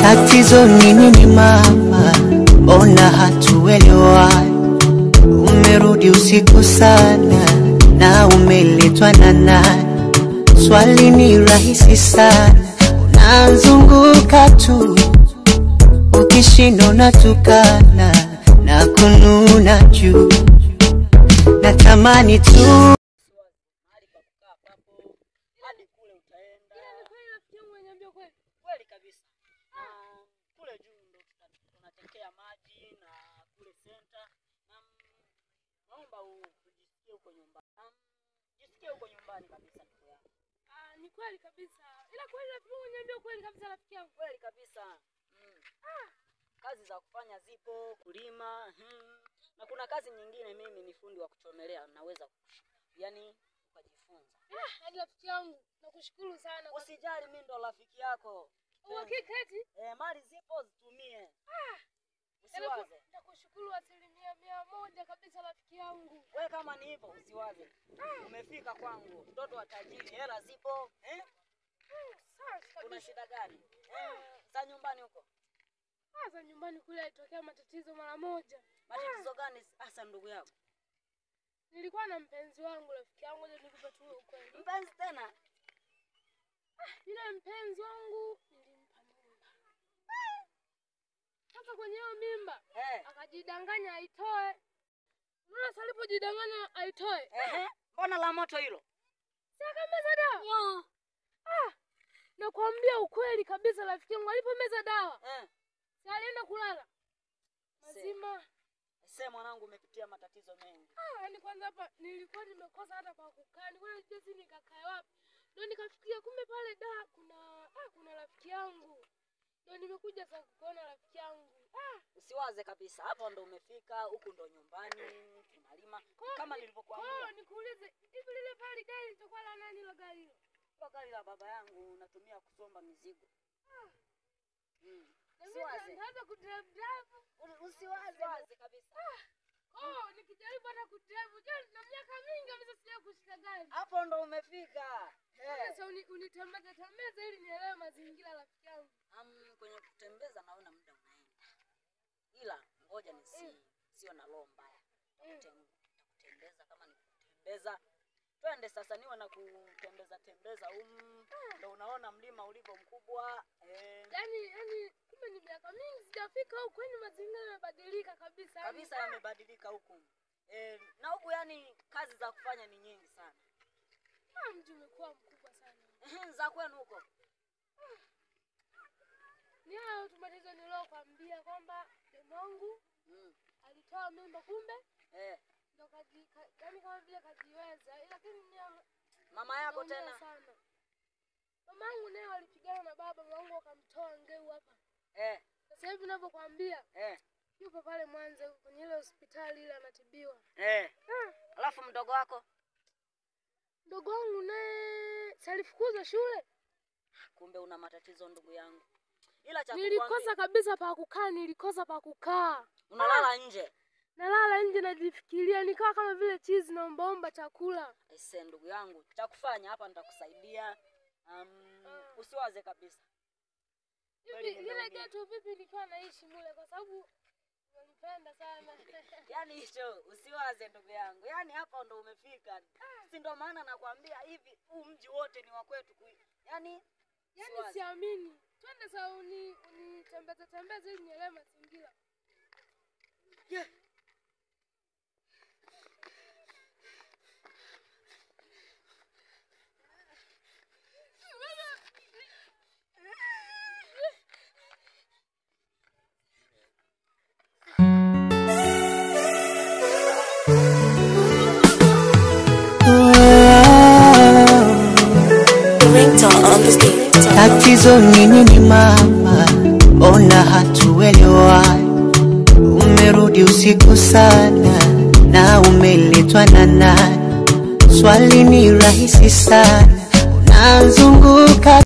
Tatizo nini mama, ona hatuelewani. Umerudi usiku sana na umeletwa na nani? Swali ni rahisi sana, unazunguka tu, ukishindo natukana na kununa juu. Natamani tu kweli kabisa. Kule juu ndo tunatekea maji na kule center. Naomba ujisikie huko nyumbani. Jisikie huko nyumbani kabisa ndugu yangu. Ni kweli kabisa. Ila kweli rafiki yangu niambia kweli kabisa rafiki yangu. Kweli kabisa. Kazi za kufanya zipo, kulima, na kuna kazi nyingine mimi ni fundi wa kuchomelea, naweza yani ukajifunza. Hadi rafiki yangu nakushukuru sana. Usijali, mimi ndo rafiki yako. Uhakika eti? Mali zipo zitumie. Usiwaze. Nakushukuru 100% kabisa rafiki yangu. Wewe kama ni hivyo usiwaze. Umefika kwangu, mtoto wa tajiri, hela zipo, Kuna shida gani? Za nyumbani huko? Za nyumbani kule itokea matatizo mara moja. Matatizo gani hasa ndugu yako? Nilikuwa na mpenzi wangu rafiki yangu, ndio nikupe tu ukweli. Mpenzi tena? Yule mpenzi wangu nilimpa mimba. Sasa kwenye hiyo mimba akajidanganya aitoe. Mbona alipojidanganya aitoe? Mbona la moto hilo? Sasa meza dawa. Nakwambia ukweli kabisa rafiki yangu, alipomeza dawa alienda kulala mazima. Sasa mwanangu umepitia matatizo mengi. Yaani kwanza hapa nilikuwa nimekosa hata pa kukaa. Nilikuwa sijui nikakae wapi. Ndio nikafikiria kumbe pale kuna rafiki yangu. Ndio nimekuja sasa kuona rafiki yangu. Usiwaze kabisa. Hapo ndo umefika, huku ndo nyumbani, tunalima. Kama nilivyokuambia. Nikuulize, hivi lile pale gari litakuwa la nani la gari hilo? Kwa gari la baba yangu, natumia kusomba mizigo. Usiwaze. Ndio kudrive. Usiwaze kabisa. Nikijaribu hata kudrive, na miaka mingi kabisa sijawahi kushika gari. Hapo ndo umefika. Sasa unitembeza ili nielewe mazingira rafiki yangu. Kwenye kutembeza naona muda unaenda. Ila ngoja sio na roho mbaya. Kutembeza kama ni kutembeza. Twende sasa niwe na kutembeza ndo unaona mlima ulivyo mkubwa. Yaani kumbe ni miaka mingi sijafika huko, kwani mazingira yamebadilika kabisa. Kabisa yamebadilika huko. Na huko yani kazi za kufanya ni nyingi sana. Mji umekuwa mkubwa sana. Za kwenu huko? Ni hao tumaliza nilokuambia kwamba demongu alitoa mimba kumbe. Ndo yani kama vile kajiweza, lakini mama yako tena sana. Mama yangu naye alipigana na baba, mama yangu akamtoa ngeu hapa. Sasa hivi ninavyokuambia yupo pale Mwanza kwenye ile hospitali ile anatibiwa. Alafu mdogo wako? Mdogo wangu naye alifukuzwa shule. Kumbe una matatizo ndugu yangu. Ila cha nilikosa kabisa pa kukaa. Unalala nje? Nalala nje najifikiria, nikawa kama vile chizi naomba chakula. Ndugu yangu, cha kufanya hapa nitakusaidia. Usiwaze kabisa. Hivi ile geto vipi nilikuwa naishi mule kwa sababu nilipenda sana. Yaani hicho usiwaze ndugu yangu. Yaani hapa ndo umefika. Si ndo maana nakwambia hivi huu mji wote ni wa kwetu. Yaani siamini. Twende sasa unitembeze ili nielewe mazingira. Tatizo nini mama, ona hatuelewani. Umerudi usiku sana na umeletwa na nani? Swali ni rahisi sana, unazunguka